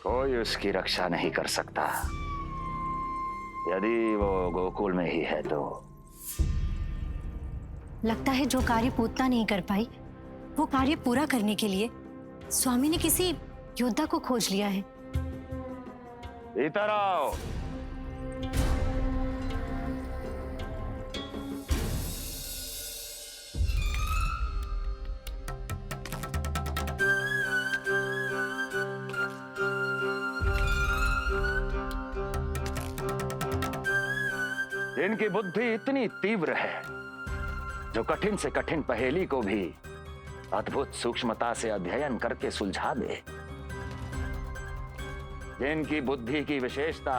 कोई उसकी रक्षा नहीं कर सकता। यदि वो गोकुल में ही है तो। लगता है जो कार्य पूतना नहीं कर पाई, वो कार्य पूरा करने के लिए स्वामी ने किसी योद्धा को खोज लिया है। इधर आओ। इनकी बुद्धि इतनी तीव्र है जो कठिन से कठिन पहेली को भी अद्भुत सूक्ष्मता से अध्ययन करके सुलझा दे। जिनकी बुद्धि की विशेषता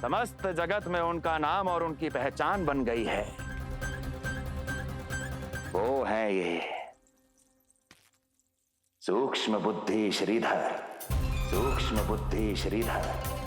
समस्त जगत में उनका नाम और उनकी पहचान बन गई है, वो है ये सूक्ष्म बुद्धि श्रीधर। सूक्ष्म बुद्धि श्रीधर।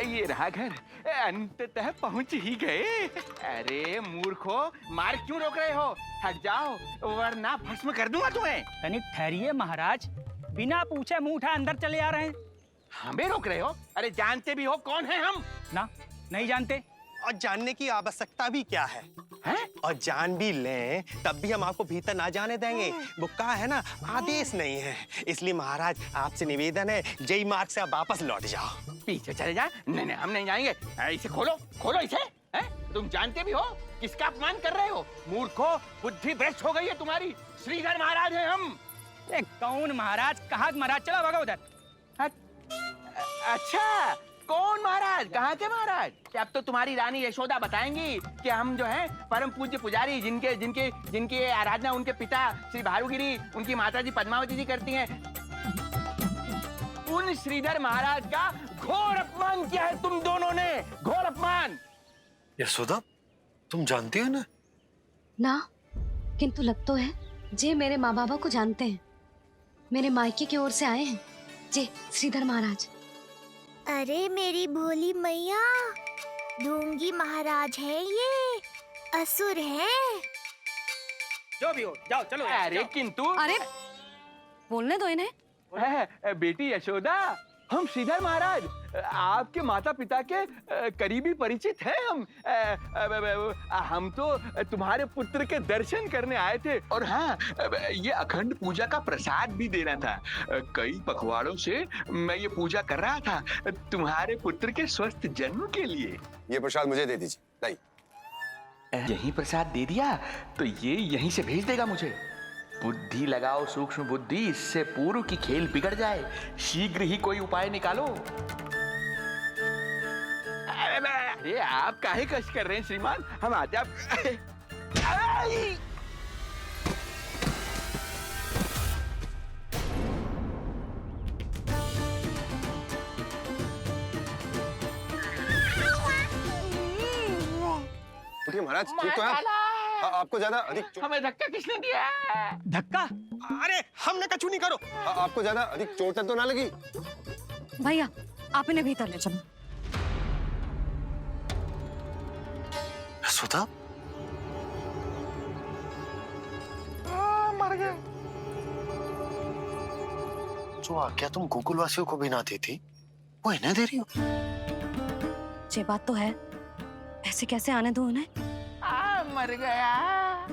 ये रहा घर, अंततः पहुंच ही गए। अरे मूर्खो, मार क्यों रोक रहे हो? हट जाओ वरना भस्म कर दूंगा तुम्हें। तनिक ठहरिए महाराज, बिना पूछे मुंह उठा अंदर चले आ रहे हैं। हमें रोक रहे हो? अरे जानते भी हो कौन है हम? ना, नहीं जानते। और जानने की आवश्यकता भी क्या है? हैं? और जान भी लें तब भी हम आपको भीतर ना जाने देंगे। वो कहा है ना, आदेश नहीं है। इसलिए महाराज आपसे निवेदन है, जय मार्ग से आप वापस लौट जाओ। पीछे चले जा। नहीं हम नहीं जाएंगे। इसे खोलो, खोलो इसे। हैं? तुम जानते भी हो किसका अपमान कर रहे हो? मूर्खो, बुद्धि भ्रष्ट हो गई है तुम्हारी। श्रीधर महाराज हैं हम। कौन महाराज? कहाँ महाराज? चलो भागो उधर। अच्छा, कौन महाराज? कहाँ के महाराज? अब तो तुम्हारी रानी यशोदा बताएंगी कि हम जो हैं परम पूज्य पुजारी, जिनके जिनके जिनकी आराधना उनके पिता श्री भारुगिरी, उनकी माता जी पद्मावती जी करती हैं। उन श्रीधर महाराज का घोर अपमान किया है तुम दोनों ने। घोर अपमान। यशोदा, तुम जानती हो ना? ना, किंतु लग तो है जे मेरे माँ बाबा को जानते हैं। मेरे मायके की ओर से आए हैं जे श्रीधर महाराज। अरे मेरी भोली मैया, ढोंगी महाराज हैं ये, असुर हैं। जो भी हो, जाओ चलो। अरे किंतु अरे बोलने दो इन्हें। बेटी यशोदा, हम श्रीधर महाराज आपके माता पिता के करीबी परिचित हैं। हम तो तुम्हारे पुत्र के दर्शन करने आए थे। और हाँ, ये अखंड पूजा का प्रसाद भी देना था। कई पखवाड़ों से मैं ये पूजा कर रहा था तुम्हारे पुत्र के स्वस्थ जन्म के लिए। ये प्रसाद मुझे दे दीजिए। लाई। यही प्रसाद दे दिया तो ये यहीं से भेज देगा मुझे। बुद्धि लगाओ सूक्ष्म बुद्धि, इससे पूर्व की खेल बिगड़ जाए। शीघ्र ही कोई उपाय निकालो। अरे आप काहे कष्ट कर रहे हैं श्रीमान? हम आते आप। उठिए महाराज, ठीक तो है? आपको ज्यादा अधिक हमें धक्का किसने दिया? धक्का? अरे हमने कछु नहीं करो। आपको ज्यादा अधिक चोट तो ना लगी? भैया आप इन्हें भीतर ले चलो। यशोदा, मर गए। जो आज्ञा तुम गोकुल वासियों को भी ना दी थी, वो इन्हें दे रही हो? ये बात तो है, ऐसे कैसे आने दो उन्हें? मर गया।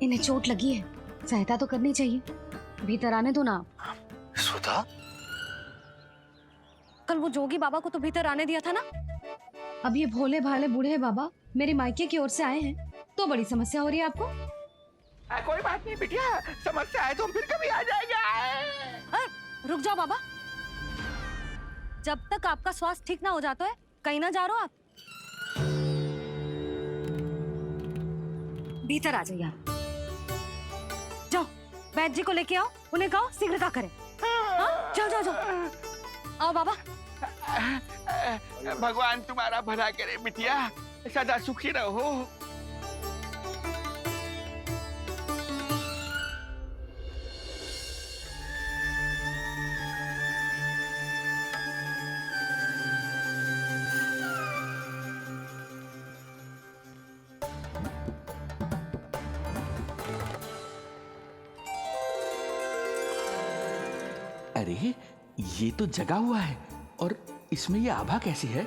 इन्हें चोट लगी है, सहायता तो करनी चाहिए। भीतर आने दो ना। यशोदा, कल वो जोगी बाबा को तो भीतर आने दिया था ना। अब ये भोले भाले बूढ़े बाबा मेरे मायके की ओर से आए हैं, तो बड़ी समस्या हो रही है आपको। कोई बात नहीं बिटिया, समस्या है तो हम फिर कभी आ जाएगा। रुक जाओ बाबा, जब तक आपका स्वास्थ्य ठीक ना हो जाता है कहीं ना जा रहे हो आप। भीतर आ जाइए। जाओ वैद्य जी को लेके आओ, उन्हें कहो शीघ्रता करें। हाँ? जाओ जाओ जाओ, आओ बाबा। भगवान तुम्हारा भला करे बिटिया, सदा सुखी रहो। अरे ये तो जगा हुआ है, और इसमें ये आभा कैसी है?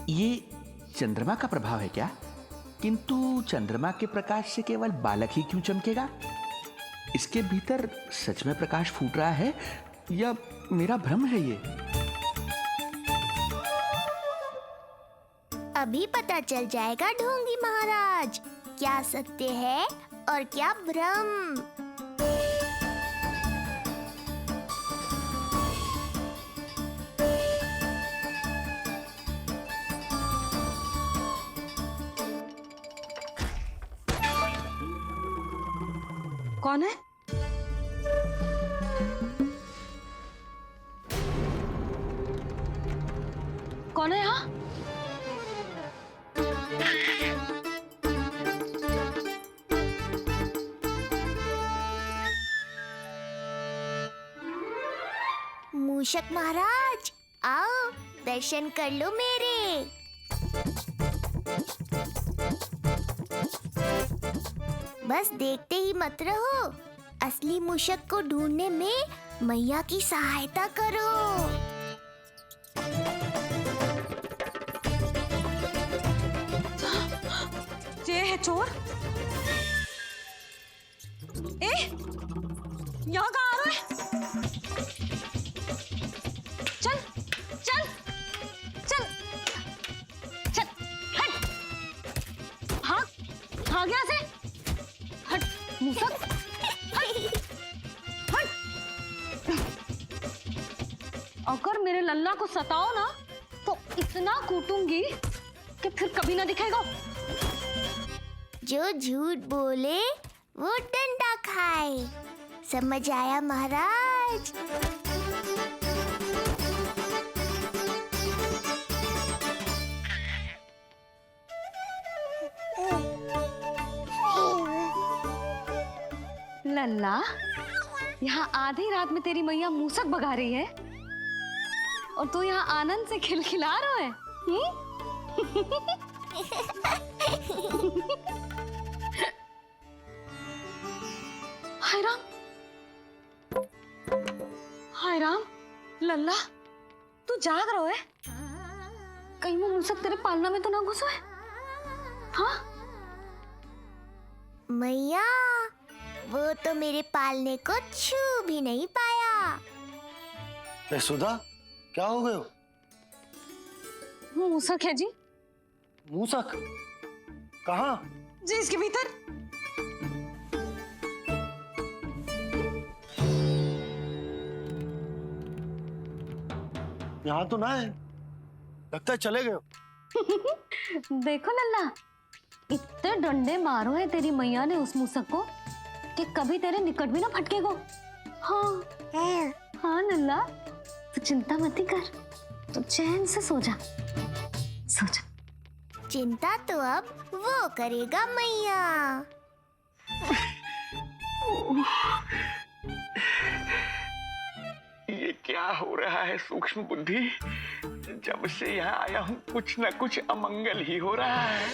ये चंद्रमा का प्रभाव है क्या? किंतु चंद्रमा के प्रकाश से केवल बालक ही क्यों चमकेगा? इसके भीतर सच में प्रकाश फूट रहा है या मेरा भ्रम है ये? अभी पता चल जाएगा ढोंगी महाराज, क्या सत्य है और क्या भ्रम। कौन है? कौन है यहाँ? मूषक महाराज, आओ दर्शन कर लो मेरे। बस देखते ही मत रहो, असली मूषक को ढूंढने में मैया की सहायता करो। ये है चोर। यहाँ कहाँ आ रहा है? चल चल चल चल, हट। हाँ भाग यहाँ से, हट मूसक, हट हट। अगर मेरे लल्ला को सताओ ना तो इतना कूटूंगी कि फिर कभी ना दिखेगा। जो झूठ बोले वो डंडा खाए, समझ आया महाराज? लल्ला, यहाँ आधी रात में तेरी मैया मूसक भगा रही है और तू यहाँ आनंद से खिलखिला रहा है। हाय राम, हाय राम। लल्ला तू जाग रहा है? कहीं वो मूसक तेरे पालना में तो ना घुसो है? हाँ मैया, वो तो मेरे पालने को छू भी नहीं पाया। सुधा, क्या हो गए हो? वो मूसक है जी। मूसक? कहाँ? जी इसके भीतर। यहाँ तो ना है, लगता है चले गए हो। देखो लल्ला, इतने डंडे मारो है तेरी मैया ने उस मूसक को कि कभी तेरे निकट भी ना फटकेगा। हाँ हाँ लल्ला, तू चिंता मत ही कर, तू चैन से सो जा, सो जा। चिंता तो अब वो करेगा मैया। ये क्या हो रहा है सूक्ष्म बुद्धि? जब से यहाँ आया हूँ कुछ न कुछ अमंगल ही हो रहा है।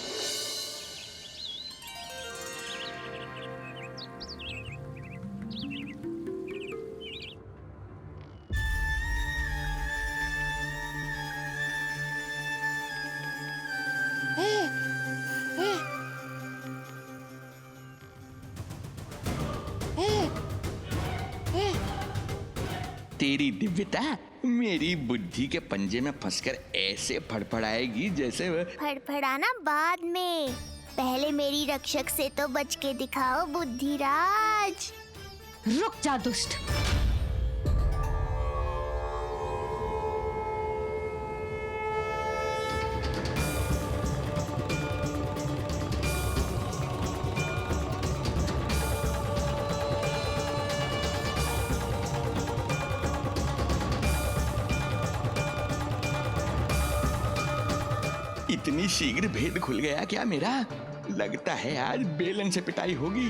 तेरी दिव्यता मेरी बुद्धि के पंजे में फंसकर ऐसे फड़फड़ाएगी जैसे वह। फड़फड़ाना बाद में, पहले मेरी रक्षक से तो बच के दिखाओ बुद्धिराज। रुक जा दुष्ट। इतनी शीघ्र भेद खुल गया क्या मेरा? लगता है आज बेलन से पिटाई होगी।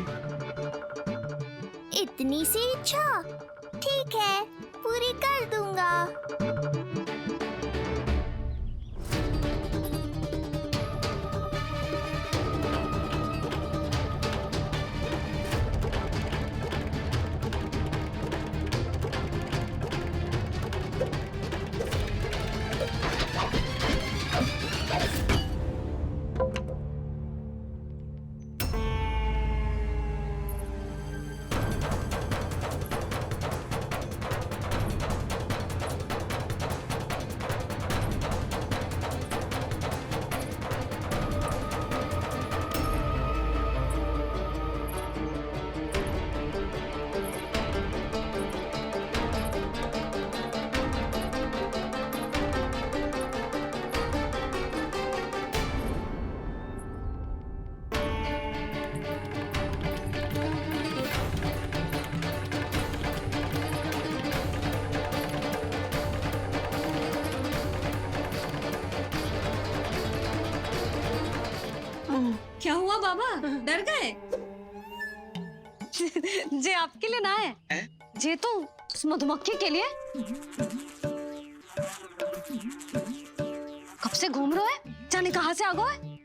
इतनी सी इच्छा? ठीक है, पूरी कर दूंगा। क्या हुआ बाबा, डर गए? जे आपके लिए ना है, जे तो उस मधुमक्खी के लिए। कब से घूम रहे हो? जाने कहाँ से आ गए?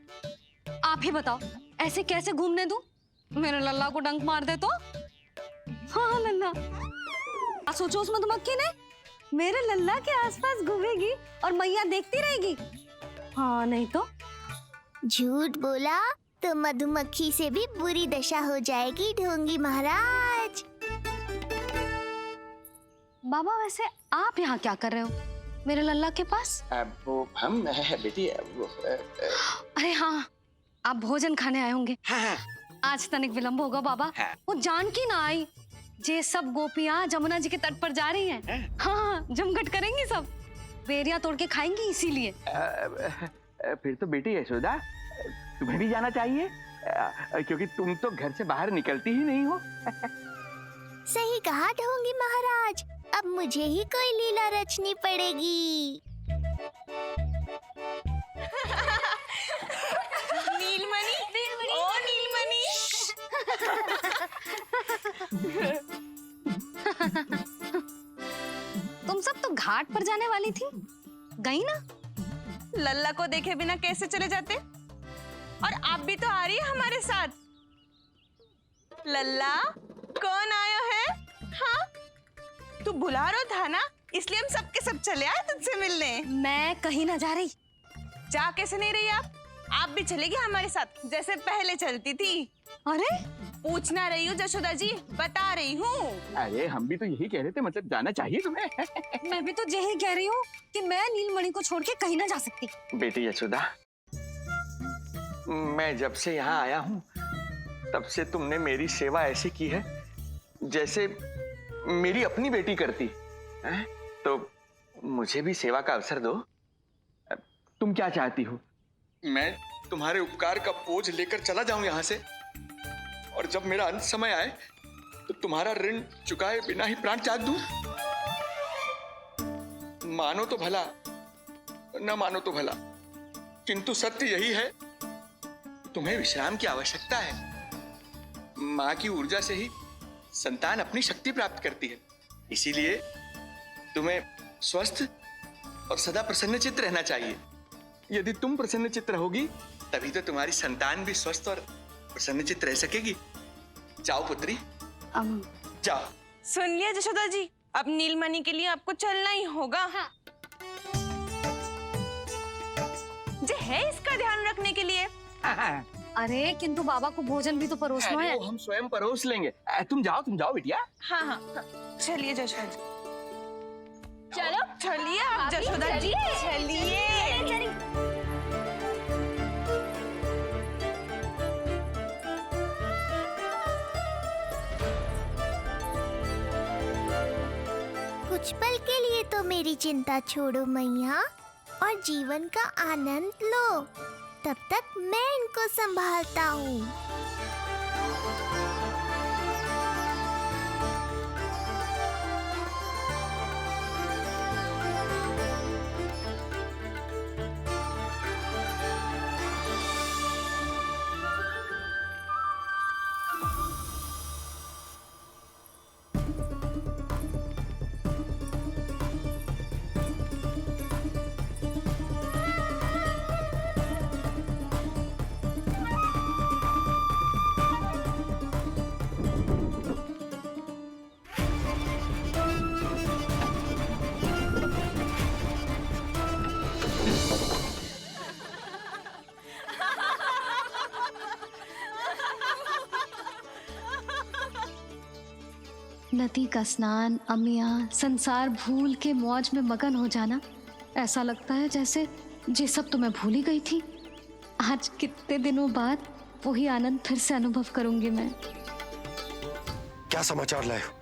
आप ही बताओ, ऐसे कैसे घूमने दूं? मेरे लल्ला को डंक मार दे तो? हाँ लल्ला, सोचो उस मधुमक्खी ने मेरे लल्ला के आसपास घूमेगी और मैया देखती रहेगी। हाँ नहीं तो? झूठ बोला तो मधुमक्खी से भी बुरी दशा हो जाएगी ढोंगी महाराज। बाबा वैसे आप यहाँ क्या कर रहे हो मेरे लल्ला के पास? वो हम बेटी अरे हाँ, आप भोजन खाने आए होंगे। हाँ। आज तनिक विलंब होगा बाबा। हाँ। वो जानकी ना आई, जे सब गोपियाँ जमुना जी के तट पर जा रही हैं। हाँ, जमघट करेंगी सब, बेरिया तोड़ के खाएंगी इसीलिए। फिर तो बेटी यशोदा तुम्हें भी जाना चाहिए, क्योंकि तुम तो घर से बाहर निकलती ही नहीं हो। सही कहा ढोंगी महाराज, अब मुझे ही कोई लीला रचनी पड़ेगी। नीलमणि, ओ नीलमणि। तुम सब तो घाट पर जाने वाली थी, गई ना? लल्ला को देखे बिना कैसे चले जाते? और आप भी तो आ रही है हमारे साथ। लल्ला, कौन आयो है? हाँ, तू बुला रहा था ना, इसलिए हम सबके सब चले आए तुझसे मिलने। मैं कहीं ना जा रही। जा कैसे नहीं रही आप भी चलेगी हमारे साथ, जैसे पहले चलती थी। अरे पूछना रही हूँ जशोदा जी, बता रही हूँ। अरे हम भी तो यही कह रहे थे, मतलब जाना चाहिए तुम्हें। मैं भी तो यही कह रही हूँ कि मैं नीलमणि को छोड़ के कहीं ना जा सकती। बेटी यशोदा, मैं जब से यहाँ आया हूँ तब से तुमने मेरी सेवा ऐसी की है जैसे मेरी अपनी बेटी करती है। तो मुझे भी सेवा का अवसर दो। तुम क्या चाहती हो? मैं तुम्हारे उपकार का बोझ लेकर चला जाऊं यहाँ से, और जब मेरा अंत समय आए तो तुम्हारा ऋण चुकाए बिना ही प्राण त्याग दूं? मानो तो भला, न मानो तो भला, किंतु सत्य यही है, तुम्हें विश्राम की आवश्यकता है। माँ की ऊर्जा से ही संतान अपनी शक्ति प्राप्त करती है, इसीलिए तुम्हें स्वस्थ और सदा प्रसन्नचित्त रहना चाहिए। यदि तुम प्रसन्नचित्त रहोगी तभी तो तुम्हारी संतान भी स्वस्थ और प्रसन्नचित्त रह सकेगी। जाओ पुत्री, जाओ। सुन लिया जशोदा जी, अब नीलमणि के लिए आपको चलना ही होगा। हाँ। जे है इसका ध्यान रखने के लिए। अरे किंतु बाबा को भोजन भी तो परोसना है। हम स्वयं परोस लेंगे। तुम जाओ बिटिया। हाँ हाँ, चलिए जशोदा जी। चलो चलिए आप जशोदा जी, चलिए। कुछ पल के लिए तो मेरी चिंता छोड़ो मैया और जीवन का आनंद लो। तब तक मैं इनको संभालता हूँ। नदी का स्नान, अमिया, संसार भूल के मौज में मगन हो जाना, ऐसा लगता है जैसे ये सब तो मैं भूल ही गई थी। आज कितने दिनों बाद वही आनंद फिर से अनुभव करूंगी मैं। क्या समाचार लाए हो?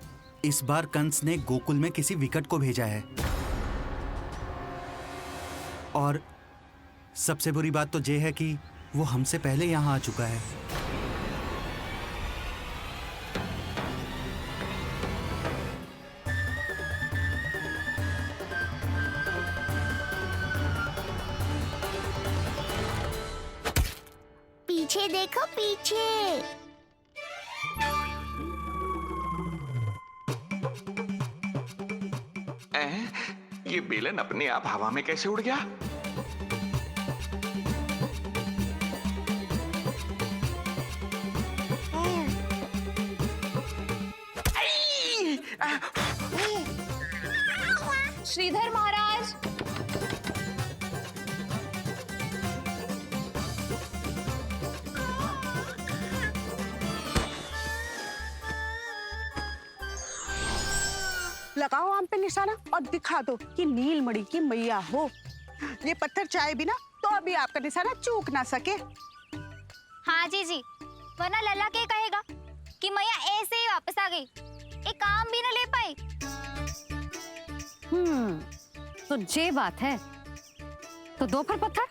इस बार कंस ने गोकुल में किसी विकट को भेजा है, और सबसे बुरी बात तो ये है कि वो हमसे पहले यहाँ आ चुका है। पीछे देखो, पीछे। ये बेलन अपने आप हवा में कैसे उड़ गया? श्रीधर महाराज, लगाओ आम पे निशाना और दिखा दो कि नीलमणि की मैया हो। ये पत्थर चाहे भी ना तो अभी आपका निशाना चूक ना सके। हाँ जी, वरना लल्ला क्या कहेगा कि मैया ऐसे ही वापस आ गई, एक काम भी ना ले पाई। तो ये बात है तो दो फिर पत्थर,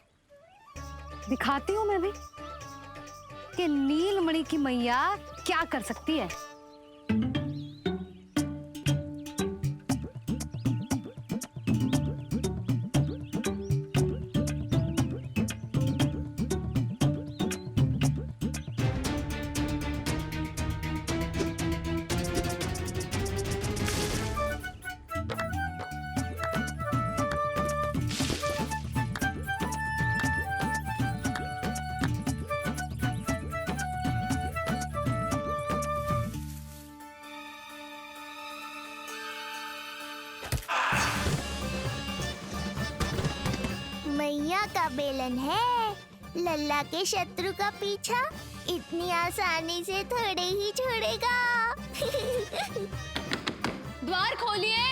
दिखाती हूँ मैं भी कि नीलमणि की मैया क्या कर सकती है। मैया का बेलन है, लल्ला के शत्रु का पीछा इतनी आसानी से थोड़े ही छोड़ेगा। द्वार खोलिए।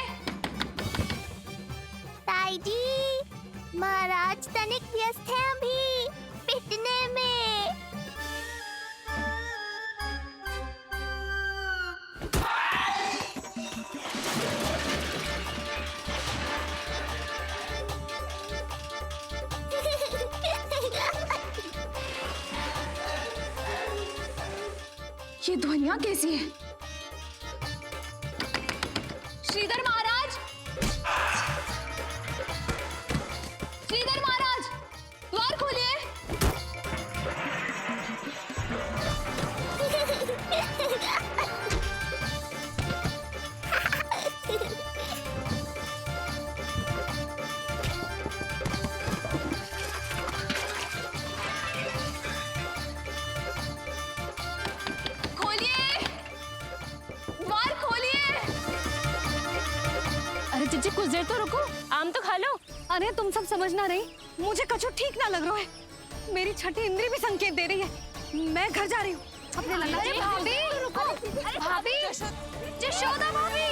ताई जी, महाराज तनिक व्यस्त है अभी पिटने में। ये ध्वनियां कैसी है? श्रीधर महाराज, श्रीधर महाराज, द्वार खोलिए। जीजी कुछ देर तो रुको, आम तो खा लो। अरे तुम सब समझ ना रही, मुझे कछु ठीक ना लग रहा है। मेरी छठी इंद्री भी संकेत दे रही है। मैं घर जा रही हूँ अपने लल्ला। अरे भाभी रुको, अरे भाभी, जशोदा भाभी।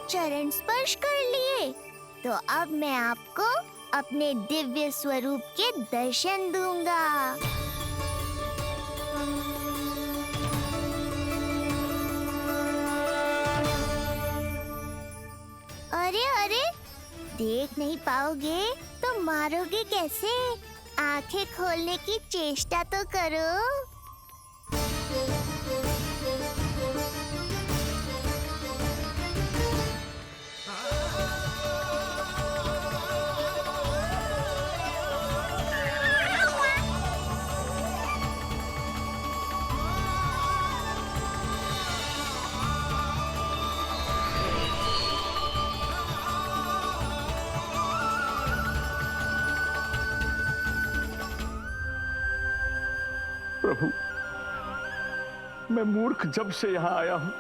चरण स्पर्श कर लिए तो अब मैं आपको अपने दिव्य स्वरूप के दर्शन दूंगा। अरे अरे, देख नहीं पाओगे तो मारोगे कैसे? आंखें खोलने की चेष्टा तो करो। प्रभु, मैं मूर्ख जब से यहां आया हूं,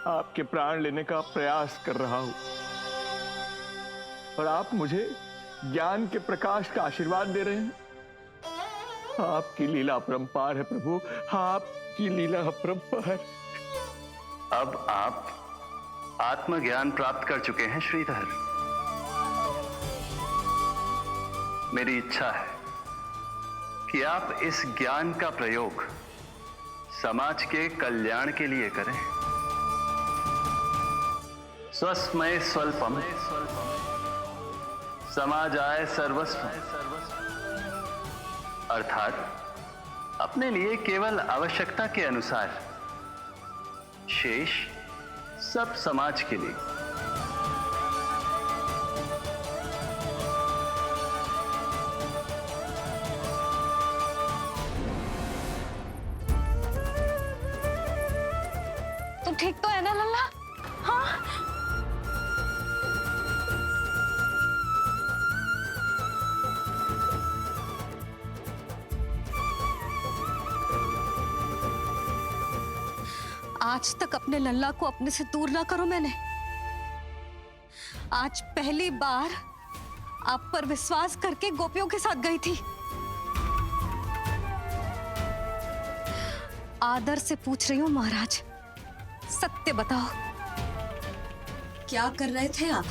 आपके प्राण लेने का प्रयास कर रहा हूं, और आप मुझे ज्ञान के प्रकाश का आशीर्वाद दे रहे हैं। आपकी लीला अपरंपार है प्रभु, आपकी लीला अपरंपार। अब आप आत्मज्ञान प्राप्त कर चुके हैं श्रीधर। मेरी इच्छा है कि आप इस ज्ञान का प्रयोग समाज के कल्याण के लिए करें। स्वस्मय स्वल्पम समाजाय सर्वस्व, अर्थात अपने लिए केवल आवश्यकता के अनुसार, शेष सब समाज के लिए। तो ठीक तो है ना लल्ला? हाँ। आज तक अपने लल्ला को अपने से दूर ना करो मैंने। आज पहली बार आप पर विश्वास करके गोपियों के साथ गई थी। आदर से पूछ रही हूँ महाराज, सत्य बताओ, क्या कर रहे थे आप?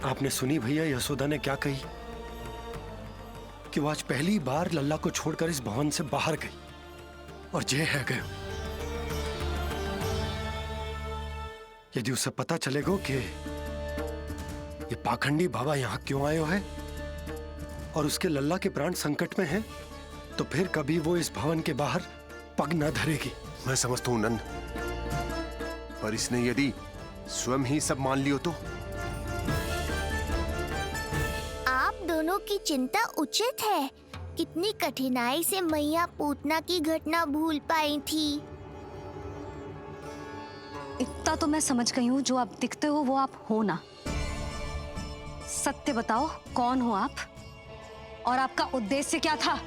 आपने सुनी भैया यशोदा ने क्या कही? कि वो आज पहली बार लल्ला को छोड़कर इस भवन से बाहर गई और जे है गए। यदि उसे पता चलेगा कि ये पाखंडी बाबा यहां क्यों आए है और उसके लल्ला के प्राण संकट में हैं, तो फिर कभी वो इस भवन के बाहर पग न धरेगी। मैं समझता हूं नंद, पर इसने यदि स्वयं ही सब मान लियो तो? आप दोनों की चिंता उचित है। कितनी कठिनाई से मैया पूतना की घटना भूल पाई थी। इतना तो मैं समझ गई हूँ, जो आप दिखते हो वो आप हो ना। सत्य बताओ, कौन हो आप और आपका उद्देश्य क्या था?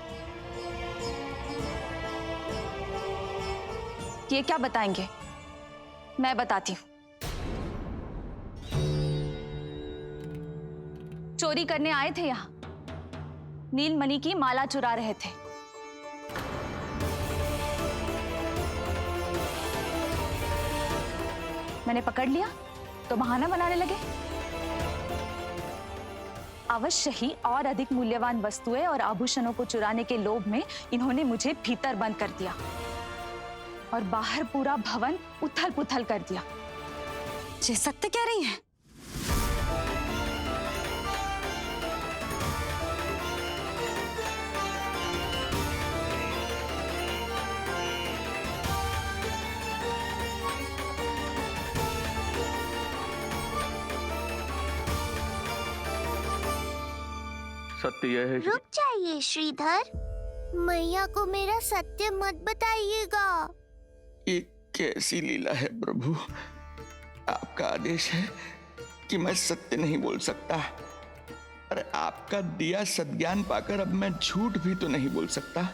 ये क्या बताएंगे? मैं बताती हूँ। चोरी करने आए थे यहाँ, नीलमणि की माला चुरा रहे थे। मैंने पकड़ लिया तो बहाना बनाने लगे। अवश्य ही और अधिक मूल्यवान वस्तुएं और आभूषणों को चुराने के लोभ में इन्होंने मुझे भीतर बंद कर दिया और बाहर पूरा भवन उथल पुथल कर दिया। ये सत्य कह रही हैं? सत्य यह है। रुक जाइए श्रीधर, मैया को मेरा सत्य मत बताइएगा। ये कैसी लीला है प्रभु? आपका आदेश है कि मैं सत्य नहीं बोल सकता, अरे आपका दिया सद्ज्ञान पाकर अब मैं झूठ भी तो नहीं बोल सकता।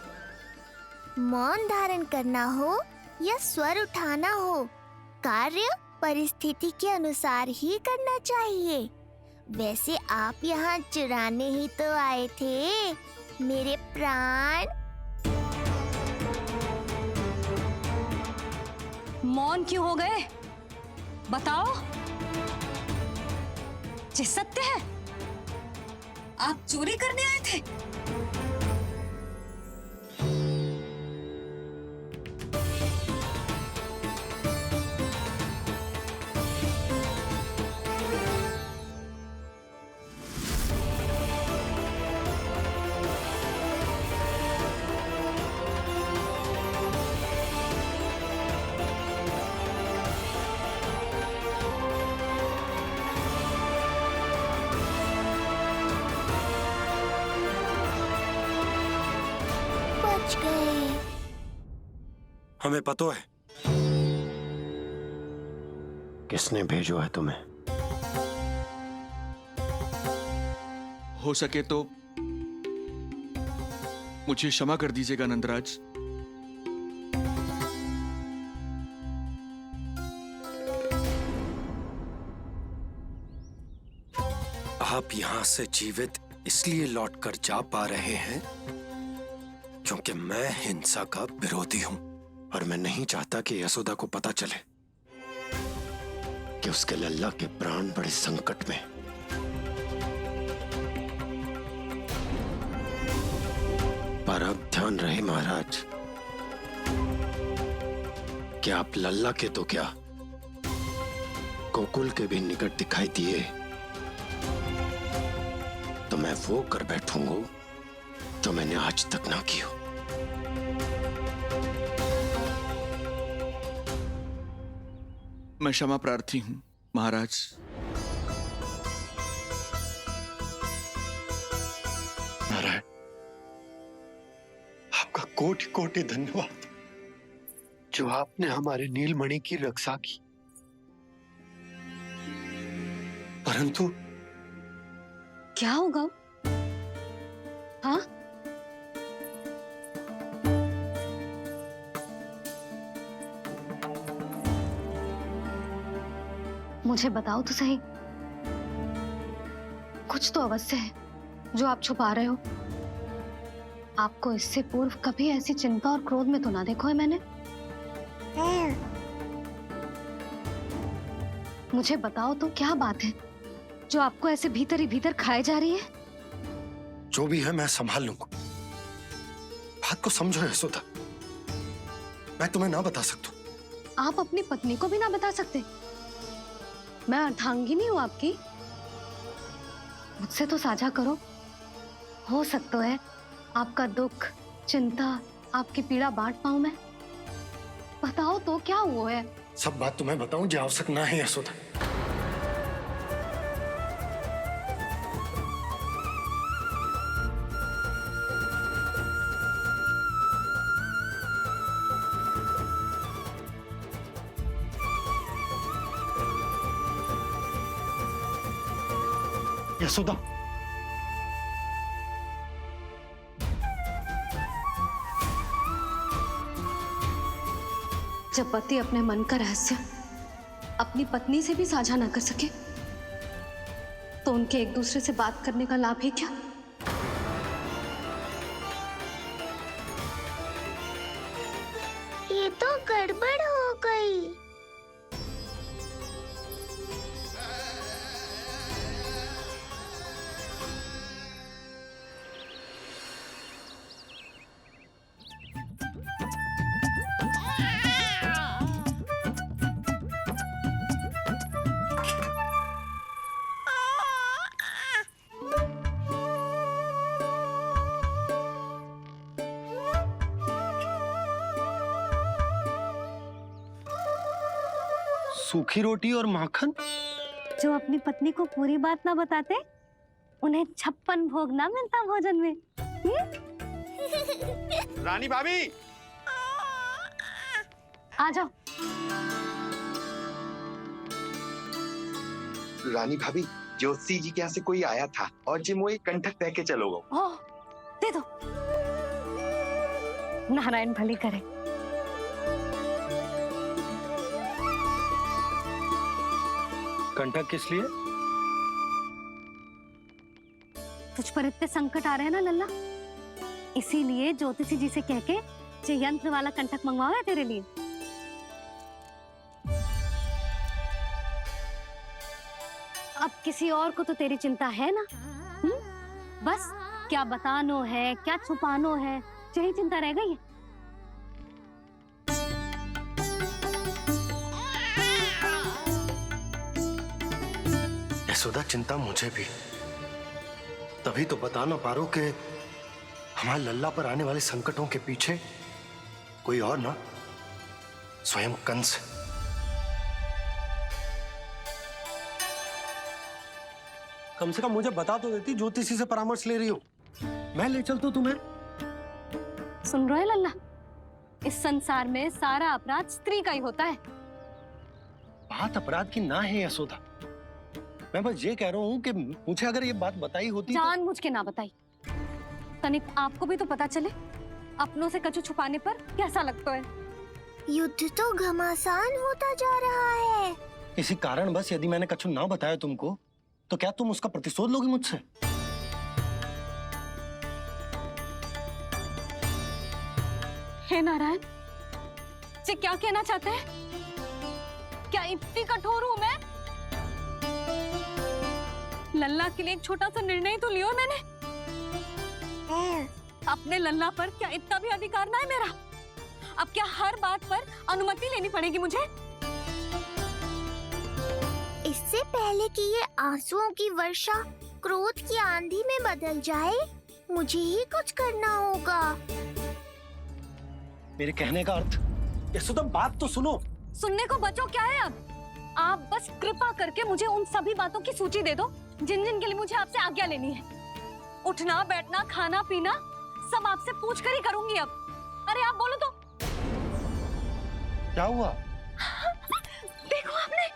मौन धारण करना हो या स्वर उठाना हो, कार्य परिस्थिति के अनुसार ही करना चाहिए। वैसे आप यहाँ चुराने ही तो आए थे मेरे प्राण। मौन क्यों हो गए? बताओ, ये सत्य है? आप चोरी करने आए थे? हमें पता है किसने भेजो है तुम्हें। हो सके तो मुझे क्षमा कर दीजिएगा नंदराज। आप यहां से जीवित इसलिए लौटकर जा पा रहे हैं क्योंकि मैं हिंसा का विरोधी हूं और मैं नहीं चाहता कि यशोदा को पता चले कि उसके लल्ला के प्राण बड़े संकट में। पर अब ध्यान रहे महाराज कि आप लल्ला के तो क्या गोकुल के भी निकट दिखाई दिए तो मैं वो कर बैठूंगा जो मैंने आज तक ना की हो। मैं क्षमा प्रार्थी हूं महाराज। नारायण, आपका कोटि कोटि धन्यवाद जो आपने हमारे नीलमणि की रक्षा की। परंतु क्या होगा? हाँ, मुझे बताओ तो सही, कुछ तो अवश्य है जो आप छुपा रहे हो। आपको इससे पूर्व कभी ऐसी चिंता और क्रोध में तो ना देखो है मैंने। मुझे बताओ तो क्या बात है जो आपको ऐसे भीतर ही भीतर खाए जा रही है? जो भी है मैं संभाल लूंगा। बात को समझो यशोदा, मैं तुम्हें ना बता सकता। आप अपनी पत्नी को भी ना बता सकते? मैं अर्धांगिनी हूं आपकी, मुझसे तो साझा करो। हो सकता है आपका दुख, चिंता, आपकी पीड़ा बांट पाऊं मैं। बताओ तो क्या हुआ है? सब बात तुम्हें बताऊं जो आवश्यक ना है यशोदा। यशोदा, जब पति अपने मन का रहस्य अपनी पत्नी से भी साझा ना कर सके तो उनके एक दूसरे से बात करने का लाभ है क्या? ये तो गड़बड़ हो गई। सूखी रोटी और माखन? जो अपनी पत्नी को पूरी बात ना बताते उन्हें 56 भोग ना मिलता भोजन में। रानी भाभी, आ जाओ। रानी भाभी, ज्योति जी के यहाँ से कोई आया था और जी मुझे कंठक दे के चलोगे। ओह, दे दो। नारायण भली करे। कंठक किस लिए? तुझ पर इतने संकट आ रहे हैं ना लल्ला, इसीलिए ज्योतिषी जी से कह के ये यंत्र वाला कंठक मंगवाओ है तेरे लिए। अब किसी और को तो तेरी चिंता है ना? बस क्या बतानो है, क्या छुपानो है, यही चिंता रह गई है। यशोदा, चिंता मुझे भी। तभी तो बता ना पा रहा हूं कि हमारे लल्ला पर आने वाले संकटों के पीछे कोई और ना स्वयं कंस है। कम से कम मुझे बता तो देती, ज्योतिषी से परामर्श ले रही हो, मैं ले चलता तुम्हें। सुन रहे हो लल्ला, इस संसार में सारा अपराध स्त्री का ही होता है। बात अपराध की ना है यशोदा, मैं बस ये कह रहा हूँ कि मुझे अगर ये बात बताई होती जानबूझ के ना बताई। तनिक आपको भी तो पता चले अपनों से कछु छुपाने पर कैसा लगता है। युद्ध तो घमासान होता जा रहा है। इसी कारण बस यदि मैंने कछु ना बताया तुमको तो क्या तुम उसका प्रतिशोध लोगी मुझसे? हे नारायण, ये क्या कहना चाहते हैं? क्या इतनी कठोर हूं मैं? लल्ला के लिए एक छोटा सा निर्णय तो लियो मैंने। अपने लल्ला पर क्या इतना भी अधिकार ना है मेरा? अब क्या हर बात पर अनुमति लेनी पड़ेगी मुझे? इससे पहले कि ये आंसुओं की वर्षा क्रोध की आंधी में बदल जाए, मुझे ही कुछ करना होगा। मेरे कहने का अर्थ, यशोदा बात तो सुनो। सुनने को बचो क्या है अब? आप बस कृपा करके मुझे उन सभी बातों की सूची दे दो जिन जिन के लिए मुझे आपसे आज्ञा लेनी है। उठना बैठना खाना पीना सब आपसे पूछ कर ही करूंगी अब। अरे आप बोलो तो। क्या हुआ? देखो आपने।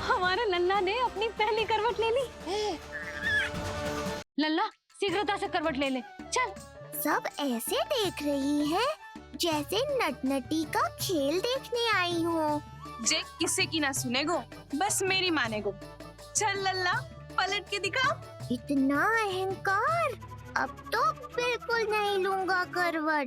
हमारे लल्ला ने अपनी पहली करवट ले ली। लल्ला शीघ्रता से करवट ले ले, चल। सब ऐसे देख रही है जैसे नटनटी का खेल देखने आई हो। जे किसी की ना सुनेगो, बस मेरी मानेगो। चल लल्ला, पलट के दिखा। इतना अहंकार, अब तो बिल्कुल नहीं लूंगा करवट।